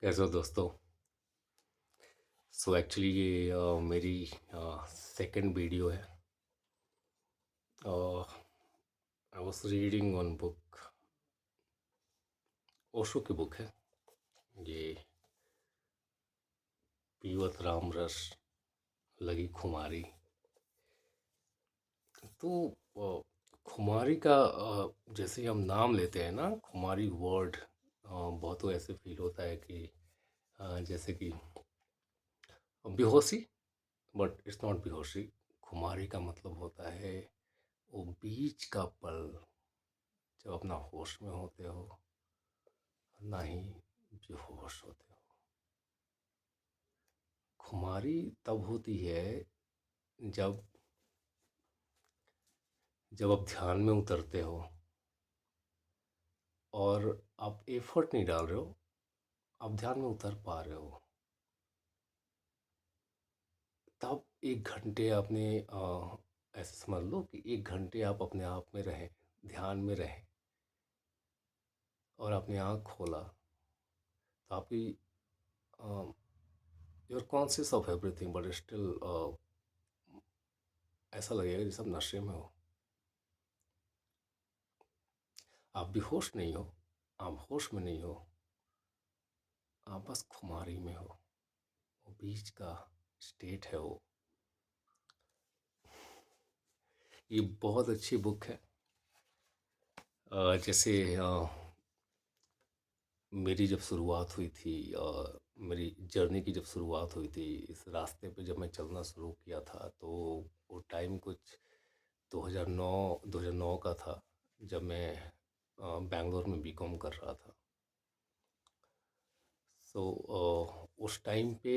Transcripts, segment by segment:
कैसे हो दोस्तों। सो एक्चुअली ये मेरी सेकंड वीडियो है। I was reading one book. Osho की बुक है ये। पीवत राम रस लगी खुमारी। तो खुमारी का जैसे ही हम नाम लेते हैं ना, खुमारी वर्ड बहुत तो ऐसे फील होता है कि जैसे कि बेहोशी। बट इट्स नॉट बेहोशी। खुमारी का मतलब होता है वो बीच का पल जब अपना होश में होते हो, ना ही बेहोश होते हो। खुमारी तब होती है जब जब आप ध्यान में उतरते हो और आप एफर्ट नहीं डाल रहे हो, आप ध्यान में उतर पा रहे हो। तब 1 घंटे आपने ऐसे समझ लो कि 1 घंटे आप अपने आप में रहें, ध्यान में रहें, और अपनी आँख खोला तो आपकी you are conscious of everything but still ऐसा लगेगा जैसे आप नशे में हो। आप बेहोश नहीं हो, आप होश में नहीं हो, आप बस खुमारी में हो। वो बीच का स्टेट है वो। ये बहुत अच्छी बुक है। जैसे मेरी जब शुरुआत हुई थी, मेरी जर्नी की जब शुरुआत हुई थी, इस रास्ते पे जब मैं चलना शुरू किया था, तो वो टाइम कुछ 2009 का था, जब मैं बैंगलोर में बीकॉम कर रहा था। सो उस टाइम पे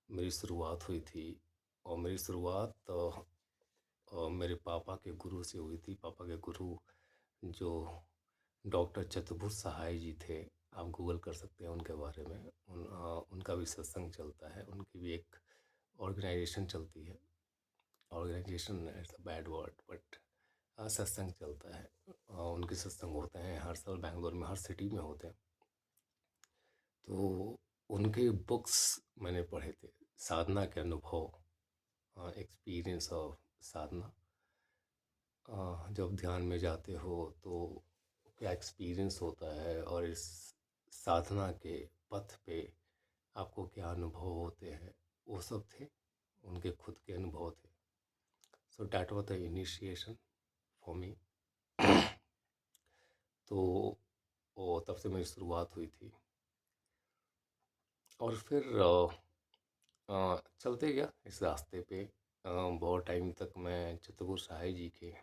मेरी शुरुआत हुई थी। और मेरी शुरुआत मेरे पापा के गुरु से हुई थी। पापा के गुरु जो डॉक्टर चतुर्भुज सहाय जी थे, आप गूगल कर सकते हैं उनके बारे में। उनका भी सत्संग चलता है, उनकी भी एक ऑर्गेनाइजेशन चलती है। Organization it's a bad word, but satsang चलता है। उनके सत्संग होते हैं हर साल बैंगलोर में, हर सिटी में होते हैं। तो उनके बुक्स मैंने पढ़े थे, साधना के अनुभव, एक्सपीरियंस ऑफ साधना। जब ध्यान में जाते हो तो क्या एक्सपीरियंस होता है, और इस साधना के पथ पे आपको क्या अनुभव होते हैं, वो सब थे, उनके खुद के अनुभव थे। So that was the initiation for me. तो वो तब से मेरी शुरुआत हुई थी। और फिर चलते गया इस रास्ते पे। बहुत टाइम तक मैं चित्रगुप्त साहब जी के,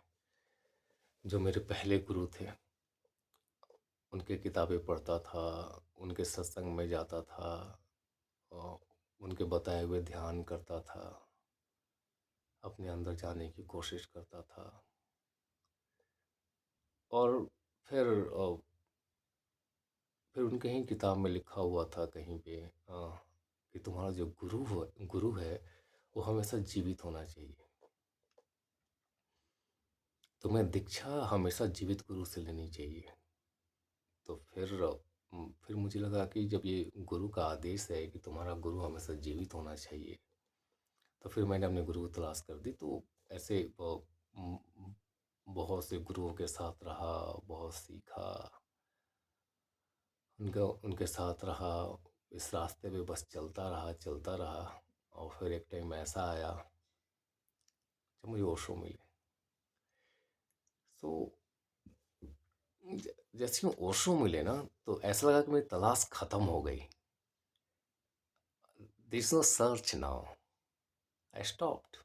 जो मेरे पहले गुरु थे, उनके किताबें पढ़ता था, उनके सत्संग में जाता था, और उनके बताए हुए ध्यान करता था, अपने अंदर जाने की कोशिश करता था। और फिर उनके ही किताब में लिखा हुआ था कहीं पे कि तुम्हारा जो गुरु है वो हमेशा जीवित होना चाहिए। तुम्हें दीक्षा हमेशा जीवित गुरु से लेनी चाहिए। तो फिर मुझे लगा कि जब ये गुरु का आदेश है कि तुम्हारा गुरु हमेशा जीवित होना चाहिए, तो फिर मैंने अपने गुरु की तलाश कर दी। तो ऐसे म, बहुत से गुरुओं के साथ रहा, बहुत सीखा, उनका उनके साथ रहा, इस रास्ते पे बस चलता रहा चलता रहा। और फिर एक टाइम ऐसा आया जब मुझे ओशो मिले। सो जैसे ही ओशो मिले ना, तो ऐसा लगा कि मेरी तलाश खत्म हो गई। This know search now, I stopped.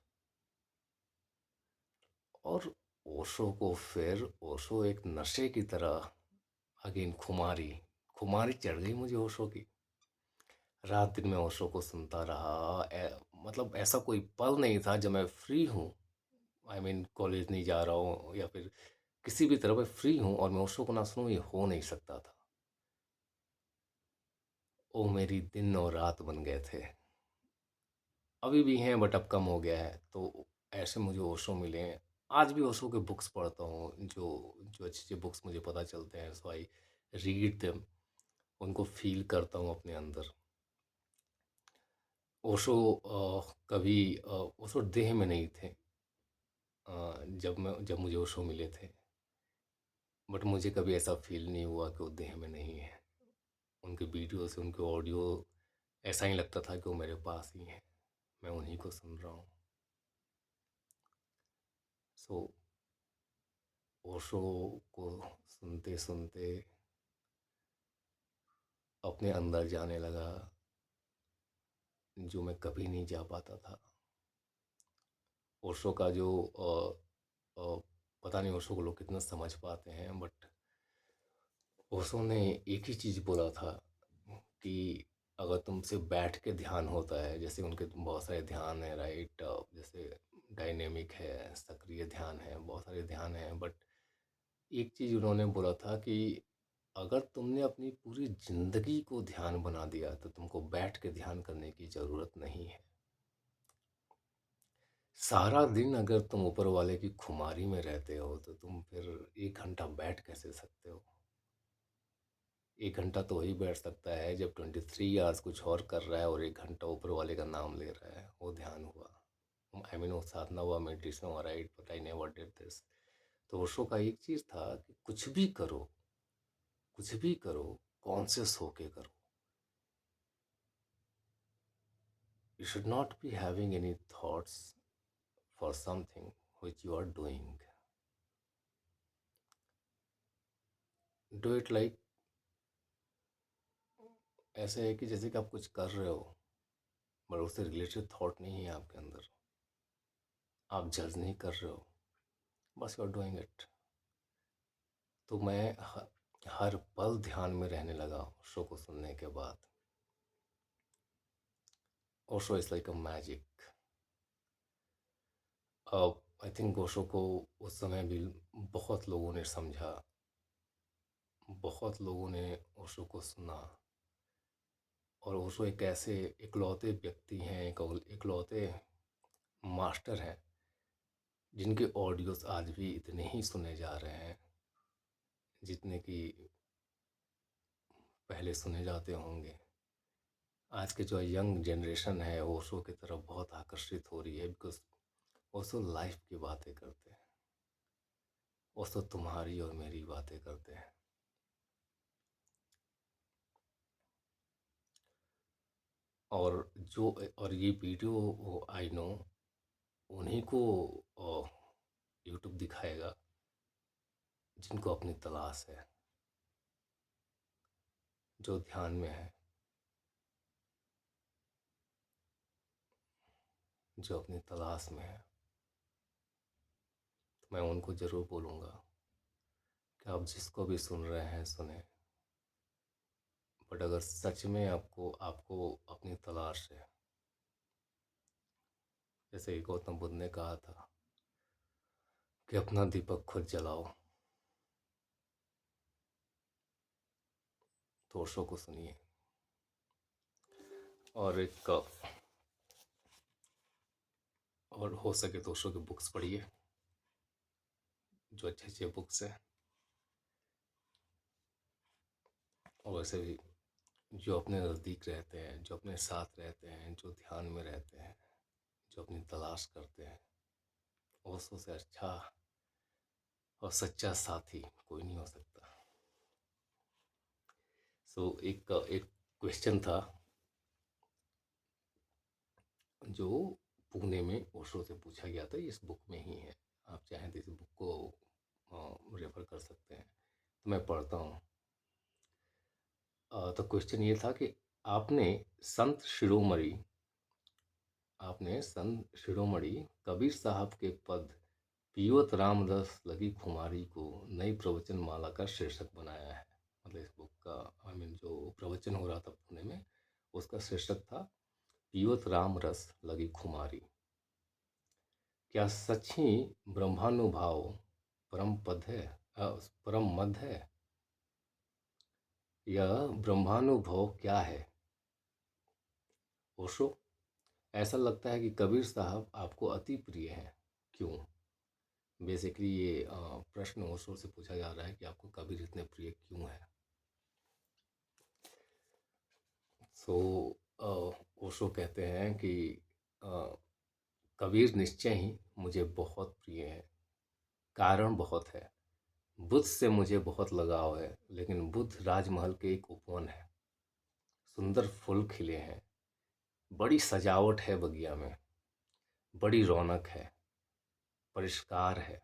और ओशो एक नशे की तरह, अगेन खुमारी खुमारी चढ़ गई मुझे ओशो की। रात दिन मैं ओशो को सुनता रहा। मतलब ऐसा कोई पल नहीं था जब मैं फ्री हूँ, आई मीन कॉलेज नहीं जा रहा हूँ या फिर किसी भी तरह मैं फ्री हूँ और मैं ओशो को ना सुनूँ, ये हो नहीं सकता था। वो मेरी दिन और रात बन गए थे। अभी भी हैं बट अब कम हो गया है। तो ऐसे मुझे ओशो मिले हैं। आज भी ओशो के बुक्स पढ़ता हूँ, जो जो अच्छी अच्छी बुक्स मुझे पता चलते हैं, सो आई रीड देम। उनको फ़ील करता हूँ अपने अंदर। ओशो कभी ओशो देह में नहीं थे जब मुझे ओशो मिले थे, बट मुझे कभी ऐसा फ़ील नहीं हुआ कि वो देह में नहीं है। उनके वीडियो से, उनके ऑडियो ऐसा ही लगता था कि वो मेरे पास ही हैं, मैं उन्हीं को सुन रहा हूँ। सो ओशो को सुनते-सुनते अपने अंदर जाने लगा, जो मैं कभी नहीं जा पाता था। ओशो का जो अ, पता नहीं ओशो को लोग कितना समझ पाते हैं, बट ओशो ने एक ही चीज़ बोला था कि अगर तुमसे बैठ के ध्यान होता है, जैसे उनके बहुत सारे ध्यान है, राइट, जैसे डायनेमिक है, सक्रिय ध्यान है, बहुत सारे ध्यान हैं, बट एक चीज़ उन्होंने बोला था कि अगर तुमने अपनी पूरी ज़िंदगी को ध्यान बना दिया तो तुमको बैठ के ध्यान करने की ज़रूरत नहीं है। सारा दिन अगर तुम ऊपर वाले की खुमारी में रहते हो तो तुम फिर 1 घंटा बैठ कैसे सकते हो? 1 घंटा तो वही बैठ सकता है जब 23 आवर्स कुछ और कर रहा है और 1 घंटा ऊपर वाले का नाम ले रहा है, वो ध्यान हुआ। आई मीन वो साधना हुआ, मेडिटेशन हुआ, right, but I never did this. तो ओशो का एक चीज़ था कि कुछ भी करो, कॉन्शियस होके करो। You should not be having any thoughts for something which you are doing. Do it like ऐसे है कि जैसे कि आप कुछ कर रहे हो, बट उससे रिलेटेड थॉट नहीं है आपके अंदर, आप जज नहीं कर रहे हो, बस यू आर डूइंग इट। तो मैं हर पल ध्यान में रहने लगा शो को सुनने के बाद। Osho is like a magic. I think Osho को उस समय भी बहुत लोगों ने समझा, बहुत लोगों ने ओशो को सुना, और ओशो एक ऐसे इकलौते व्यक्ति हैं, इकलौते मास्टर हैं जिनके ऑडियोज आज भी इतने ही सुने जा रहे हैं जितने कि पहले सुने जाते होंगे। आज के जो यंग जनरेशन है वो ओशो की तरफ बहुत आकर्षित हो रही है, बिकॉज ओशो लाइफ की बातें करते हैं, ओशो तुम्हारी और मेरी बातें करते हैं। और जो और ये वीडियो आई नो उन्हीं को यूट्यूब दिखाएगा जिनको अपनी तलाश है, जो ध्यान में है, जो अपनी तलाश में है। तो मैं उनको ज़रूर बोलूँगा कि आप जिसको भी सुन रहे हैं सुने, बट अगर सच में आपको आपको अपनी तलाश है, जैसे कि गौतम बुद्ध ने कहा था कि अपना दीपक खुद जलाओ, तो ओशो को सुनिए। और एक और हो सके तो ओशो की बुक्स पढ़िए, जो अच्छे अच्छे बुक्स हैं। और वैसे भी जो अपने नज़दीक रहते हैं, जो अपने साथ रहते हैं, जो ध्यान में रहते हैं, जो अपनी तलाश करते हैं, ओशो से अच्छा और सच्चा साथी कोई नहीं हो सकता। सो एक एक क्वेश्चन था जो पुणे में ओशो से पूछा गया था, इस बुक में ही है, आप चाहें तो इस बुक को रेफर कर सकते हैं। तो मैं पढ़ता हूँ। तो क्वेश्चन ये था कि आपने संत शिरोमणि संत शिरोमणि कबीर साहब के पद पियोत रामदास लगी खुमारी को नई प्रवचन माला का शीर्षक बनाया है। मतलब इस बुक का आई मीन जो प्रवचन हो रहा था पुणे में, उसका शीर्षक था पियोत राम रस लगी खुमारी। क्या सच ही ब्रह्मानुभाव परम पद है, परम मद है? यह ब्रह्मानुभव क्या है ओशो? ऐसा लगता है कि कबीर साहब आपको अति प्रिय हैं, क्यों? बेसिकली ये प्रश्न ओशो से पूछा जा रहा है कि आपको कबीर इतने प्रिय क्यों है। सो ओशो कहते हैं कि अ, कबीर निश्चय ही मुझे बहुत प्रिय है। कारण बहुत है। बुद्ध से मुझे बहुत लगाव है, लेकिन बुद्ध राजमहल के एक उपवन है। सुंदर फूल खिले हैं, बड़ी सजावट है बगिया में, बड़ी रौनक है, परिष्कार है।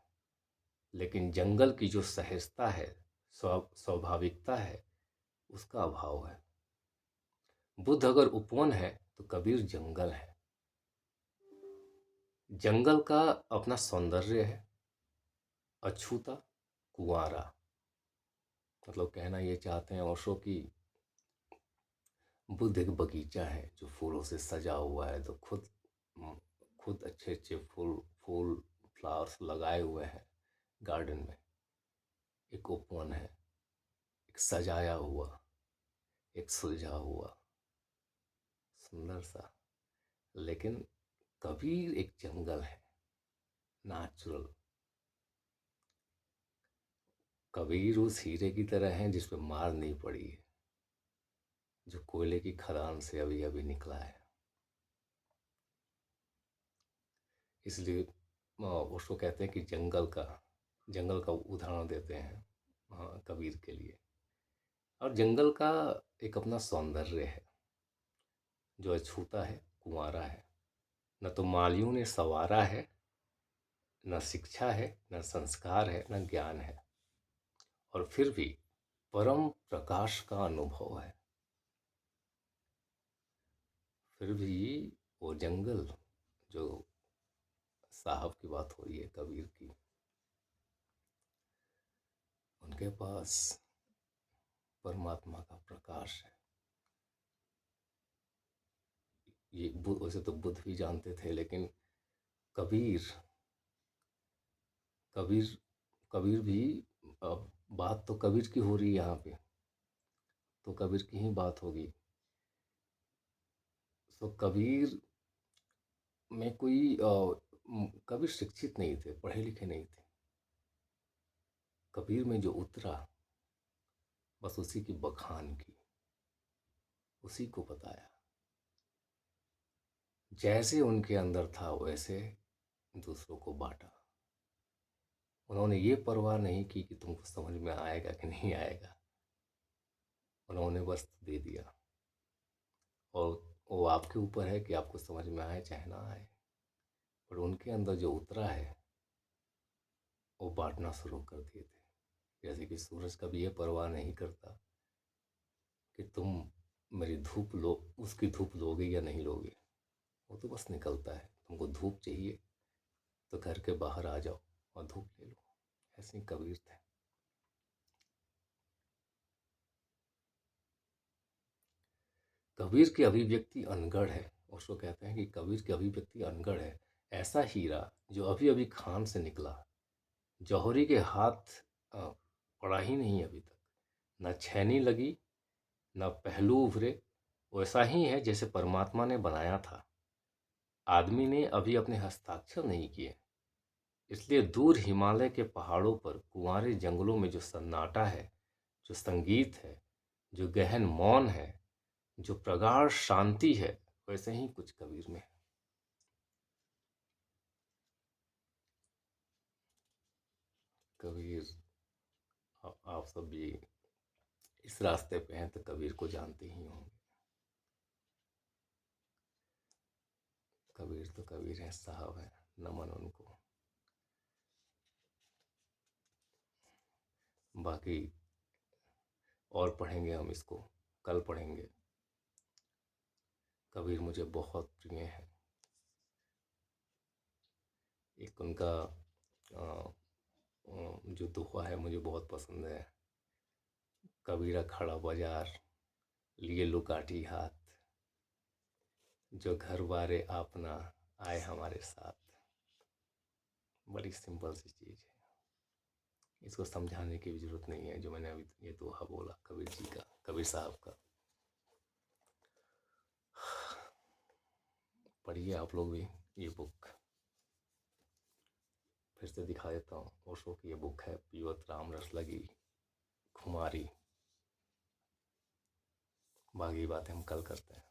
लेकिन जंगल की जो सहजता है, स्वाभाविकता है, उसका अभाव है। बुद्ध अगर उपवन है तो कबीर जंगल है। जंगल का अपना सौंदर्य है, अछूता, कुंवारा। मतलब कहना ये चाहते हैं ओशो कि बुद्ध एक बगीचा है जो फूलों से सजा हुआ है, तो खुद अच्छे अच्छे फूल फूल फ्लावर्स लगाए हुए हैं गार्डन में। एक उपवन है, एक सजाया हुआ, एक सुलझा हुआ, सुंदर सा। लेकिन कबीर एक जंगल है, नेचुरल। कबीर उस हीरे की तरह है जिसपे मार नहीं पड़ी है, जो कोयले की खदान से अभी अभी निकला है। इसलिए उसको कहते हैं कि जंगल का उदाहरण देते हैं कबीर के लिए। और जंगल का एक अपना सौंदर्य है जो अछूता है, कुंवारा है। न तो मालियों ने संवारा है, न शिक्षा है, न संस्कार है, न ज्ञान है, और फिर भी परम प्रकाश का अनुभव है। फिर भी वो जंगल, जो साहब की बात हो रही है कबीर की, उनके पास परमात्मा का प्रकाश है। ये वैसे तो बुद्ध भी जानते थे, लेकिन कबीर कबीर कबीर भी, अब बात तो कबीर की हो रही है यहाँ पे, तो कबीर की ही बात होगी। तो कबीर में कोई कबीर शिक्षित नहीं थे, पढ़े लिखे नहीं थे। कबीर में जो उतरा, बस उसी की बखान की, उसी को बताया। जैसे उनके अंदर था वैसे दूसरों को बांटा। उन्होंने ये परवाह नहीं की कि तुमको समझ में आएगा कि नहीं आएगा। उन्होंने बस दे दिया, और वो आपके ऊपर है कि आपको समझ में आए चाहे ना आए। पर उनके अंदर जो उतरा है वो बांटना शुरू कर दिए थे। जैसे कि सूरज कभी ये परवाह नहीं करता कि तुम मेरी धूप लो, उसकी धूप लोगे या नहीं लोगे। वो तो बस निकलता है, तुमको धूप चाहिए तो घर के बाहर आ जाओ और धूप ले लो। ऐसे ही कबीर थे। कबीर की अभिव्यक्ति अनगढ़ है। उसको कहते हैं कि कबीर की अभिव्यक्ति अनगढ़ है। ऐसा हीरा जो अभी अभी खान से निकला, जौहरी के हाथ पड़ा ही नहीं अभी तक, न छैनी लगी, न पहलू उभरे। वैसा ही है जैसे परमात्मा ने बनाया था। आदमी ने अभी अपने हस्ताक्षर नहीं किए। इसलिए दूर हिमालय के पहाड़ों पर, कुंवारे जंगलों में जो सन्नाटा है, जो संगीत है, जो गहन मौन है, जो प्रगाढ़ शांति है, वैसे ही कुछ कबीर में है। कबीर, आप सब भी इस रास्ते पे हैं तो कबीर को जानते ही होंगे। कबीर तो कबीर है, साहब है, नमन उनको। बाकी और पढ़ेंगे हम इसको, कल पढ़ेंगे। कबीर मुझे बहुत प्रिय है। एक उनका जो दोहा है मुझे बहुत पसंद है। कबीरा खड़ा बाजार, लिए लुकाठी हाथ, जो घर बारे आपना, आए हमारे साथ। बड़ी सिंपल सी चीज़ है, इसको समझाने की भी ज़रूरत नहीं है। जो मैंने अभी ये दोहा बोला कबीर जी का, कबीर साहब का, पढ़िए आप लोग भी ये बुक। फिर से दिखा देता हूँ। ओशो की ये बुक है, पीवत राम रस लगी खुमारी। बाकी बातें हम कल करते हैं।